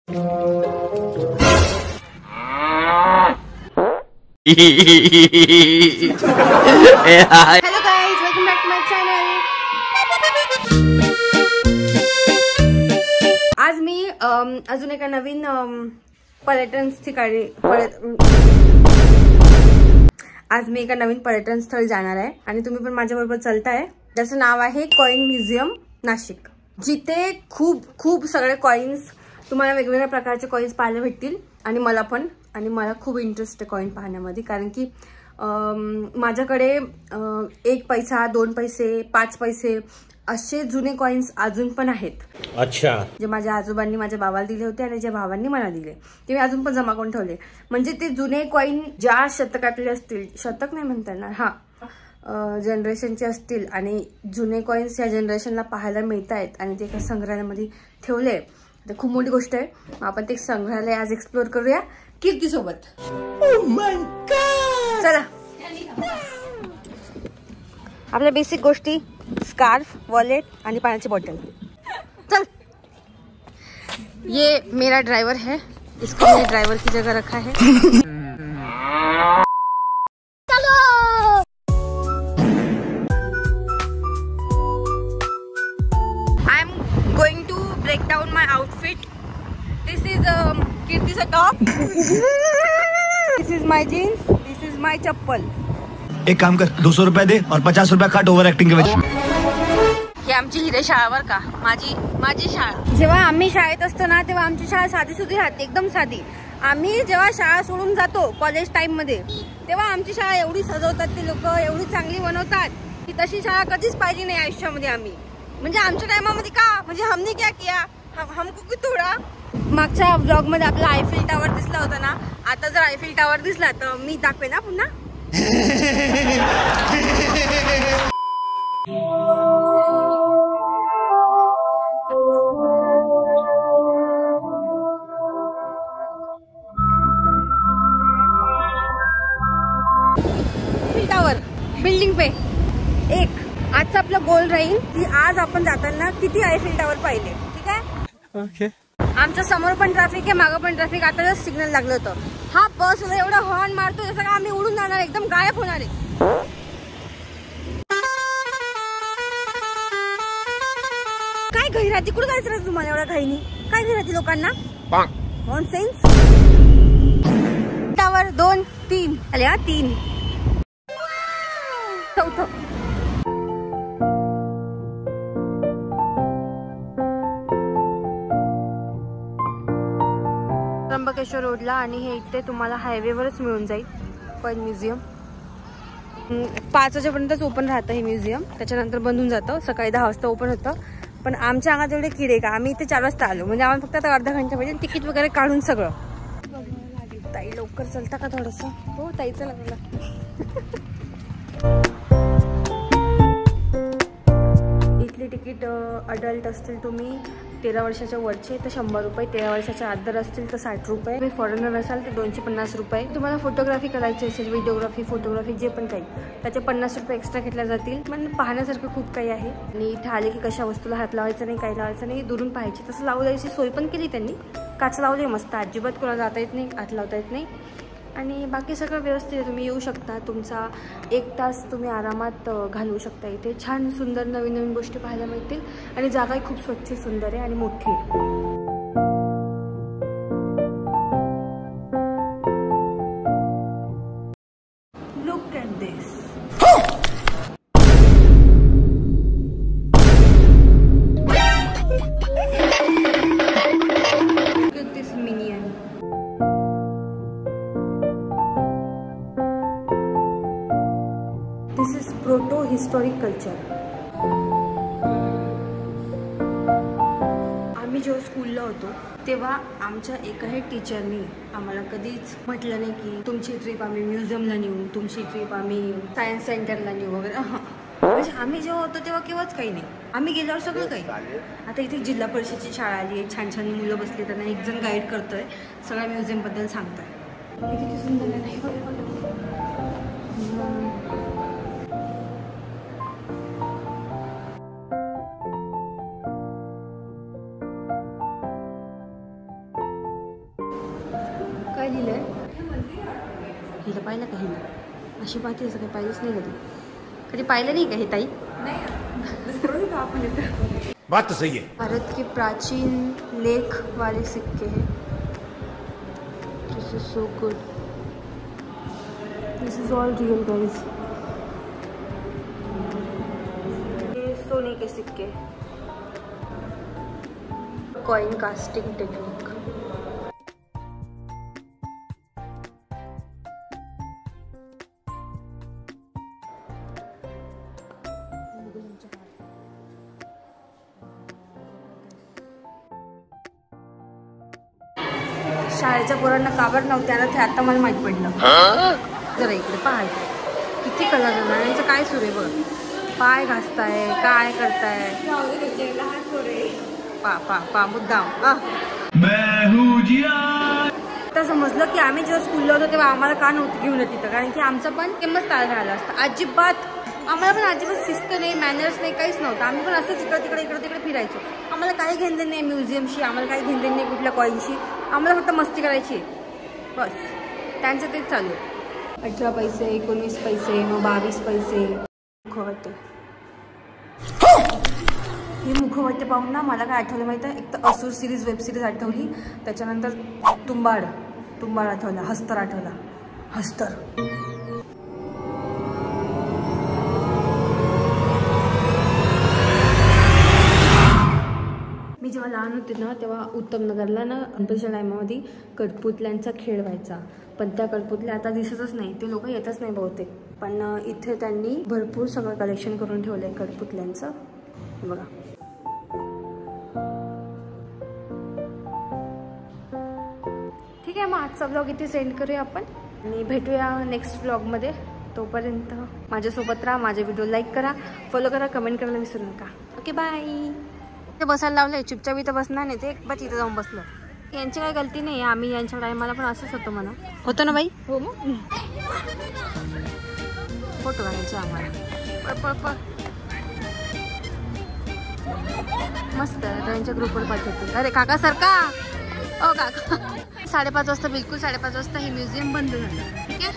Hello guys, welcome back to my channel. आज मी अजून एका नवीन पर्यटन स्थळी जाणार आहे आणि तुम्ही पण माझ्याबरोबर चलताय. ज्याचं नाव आहे कॉइन म्युझियम नाशिक, जिथे खूप सगळे कॉइन्स तुम्हाला वेगवेगळ्या प्रकारचे कॉइन्स पाहायला भेटतील. आणि मला खूप इंटरेस्ट आहे कॉइन पाहण्यामध्ये, कारण की माझ्याकडे 1 पैसा 2 पैसे 5 पैसे असे जुने कॉइन्स अजून पण आहेत. अच्छा. जे माझ्या आजोबांनी माझ्या बाबाला दिले होते आणि ज्या भावांनी मला दिले ते मी अजून पण जमा करून ठेवले. म्हणजे ते जुने कॉइन ज्या शतकातले असतील, शतक नाही म्हणता येणार, जनरेशनचे असतील आणि जुने कॉइन्स या जनरेशनला पाहायला मिळत आहेत आणि ते एका संग्रहालयामध्ये ठेवले. तर खूप मोठी गोष्ट आहे. आपण ते संग्रहालय आज एक्सप्लोर करूया कीर्ती सोबत. चला. आपल्या बेसिक गोष्टी, स्कार्फ, वॉलेट आणि पाण्याची बॉटल. चल. ये मेरा ड्राइवर है, इसको मैंने ड्राइवर की जगह रखा है. चलो. I am going to break down my outfit. This is कीर्तीचा top. This is my jeans. This is my chappal. एक काम कर, 200 रुपये दे और 50 रुपये काट ओव्हर ऍक्टिंग के वजह. ही आमची हिरे शाळावर का माझी शाळा. जेव्हा आम्ही शाळेत असतो ना तेव्हा आमची शाळा साधी सुधी राहते, एकदम साधी. आम्ही जेव्हा शाळा सोडून जातो कॉलेज टाइम मध्ये, तेव्हा आमची शाळा एवढी सजवतात ते लोक, एवढी चांगली बनवतात की तशी शाळा कधीच पाहिली नाही आयुष्यामध्ये आम्ही. म्हणजे आमच्या टायमामध्ये का, म्हणजे हमने क्या किया, हमको क्यों तोडा. मागच्या ब्लॉग मध्ये आपला आयफेल टावर दिसला होता ना, आता जर आयफेल टावर दिसला तर मी दाखवे ना पुन्हा. टावर बिल्डिंग पे एक. आजचा आपला गोल राहील की आज आपण जाताना किती आयफेल टावर पाहिले. ठीक आहे. ओके. आमच्या समोर पण ट्रॅफिक आहे, मागं पण ट्रॅफिक. आता जस्ट सिग्नल लागलं होतं. हा बस एवढा हॉर्न मारतो जसं का आम्ही उडून जाणार, एकदम गायब होणार आहे. काय घाई राहते, कुठं जायचं राहतं तुम्हाला एवढ्या घाईनी? काय घाई राहते लोकांना? नॉनसेन्स. टावर 2 3 आले. 3 चौथं. त्र्यंबकेश्वर रोडला, आणि हे इथे तुम्हाला हायवेवरच मिळून जाईल कॉइन म्युझियम. 5 वाजेपर्यंतच ओपन राहतं हे म्युझियम, त्याच्यानंतर बंद होऊन जातं. सकाळी 10 वाजता ओपन होतं. पण आमच्या अंगात एवढे किडे का, आम्ही इथे 4 वाजता आलो. म्हणजे आम्हाला फक्त आता अर्धा घंटा पाहिजे तिकीट वगैरे काढून सगळं. ताई लवकर चलता का थोडंसं? हो ताई चला. इथली तिकीट अडल्ट असतील तुम्ही 13 वर्षाच्या वरचे तर 100 रुपये, 13 वर्षाच्या आदर असतील तर 60 रुपये, तुम्ही फॉरेनर असाल तर 250 रुपये. तुम्हाला फोटोग्राफी करायची असेल, व्हिडिओग्राफी, फोटोग्राफी जे पण काही, त्याचे 50 रुपये एक्स्ट्रा घेतल्या जातील. पण पाहण्यासारखं खूप काही आहे. आणि इथे आले की कशा वस्तूला हात लावायचं नाही, काही लावायचं नाही, दुरून पाहायची. तसं लावू द्यायची सोय पण केली त्यांनी. काच लावले मस्त, अजिबात कोणाला जाता येत नाही, हात लावता येत नाही. आणि बाकी सगळं व्यवस्थित आहे. तुम्ही येऊ शकता, तुमचा 1 तास तुम्ही आरामात घालवू शकता इथे. छान सुंदर नवीन गोष्टी पाहायला मिळतील आणि जागाही खूप स्वच्छ, सुंदर आहे आणि मोठी आहे. Look at this. Look at this minion. This is proto-historic culture. आम्ही जेव्हा स्कूलला होतो तेव्हा आमच्या एकाही टीचरनी आम्हाला कधीच म्हटलं नाही की तुमची ट्रिप आम्ही म्युझियमला नेऊ, तुमची ट्रिप आम्ही सायन्स सेंटरला नेऊ वगैरे. म्हणजे आम्ही जेव्हा होतो तेव्हा केव्हाच काही नाही. आम्ही गेल्यावर सगळं काही. आता इथे जिल्हा परिषदेची शाळा आली आहे, छान छान मुलं बसले, त्यांना एक जण गाईड करतोय, सगळ्या म्युझियमबद्दल सांगतोय. किती सुंदर आहे. काय लिहिलंय? हिला पाहिलं का? हिला अशी पाहते असं काही पाहिलंच नाही कधी. कधी पाहिलं नाही का हे ताई? बात तो सही है. भारत के प्राचीन लेख वाले सिक्के हैं. This is so good. This is all real guys. ये सोने के सिक्के. Coin casting technique. शाळेच्या पोरांना काबर नव्हते आता ते आता मला माहीत पडलं. जरा इकडे पाय किती कलर आहे यांचं. काय सुरू आहे बघ. पाय घासताय काय करताय. पा मुद्दाम. आता समजलं की आम्ही जेव्हा स्कूलला होतो तेव्हा आम्हाला का नव्हतं घेऊन तिथं. कारण की आमचं पण किंमत ताल राहिला असतं. अजिबात आम्हाला पण अजिबात शिस्त नाही, मॅनर्स नाही, काहीच नव्हतं. आम्ही पण असंच इकडे तिकडे फिरायचो. आम्हाला काही घेणं नाही म्युझियमशी, आम्हाला काही घेणं नाही कुठल्या कॉईनशी. आम्हाला फक्त मस्ती करायची बस. त्यांचं तेच चालू. 18 पैसे, 19 पैसे, मग 22 पैसे. मुखवटे. हे मुखवटे पाहून ना मला काय आठवलं माहिती आहे? एक तर असुर सिरीज, वेब सिरीज आठवली. त्याच्यानंतर तुंबाड आठवला. हस्तर आठवला. हस्तर. मी जेव्हा लहान होते ना तेव्हा उत्तम नगरला ना गणपतीच्या टायमामध्ये कठपुतल्यांचा खेळ व्हायचा. पण त्या कठपुतल्या आता दिसतच नाही. ते लोक येतच नाही बहुतेक. पण इथे त्यांनी भरपूर सगळं कलेक्शन करून ठेवलं आहे कठपुतल्यांचं. बघा. ठीक आहे, मग आजचा ब्लॉग इथे सेंड करूया आपण आणि भेटूया नेक्स्ट ब्लॉगमध्ये. तोपर्यंत माझ्यासोबत राहा. माझे व्हिडिओ लाईक करा, फॉलो करा, कमेंट करायला विसरू नका. Okay bye. ते बसायला लावलंय चुपचाप. इथं बसणार नाही ते. बस इथं जाऊन बसलं. यांची काही गलती नाही. आम्ही यांच्या टायमाला पण असंच होतो म्हणा. होतं ना बाई? हो मग. फोटो काढायचे आम्हाला. पळ मस्त. त्यांच्या ग्रुपवर पाठवते. अरे काका सरका. ओ काका. 5:30 वाजता, बिलकुल 5:30 वाजता हे म्युझियम बंद झालं. ठीक आहे.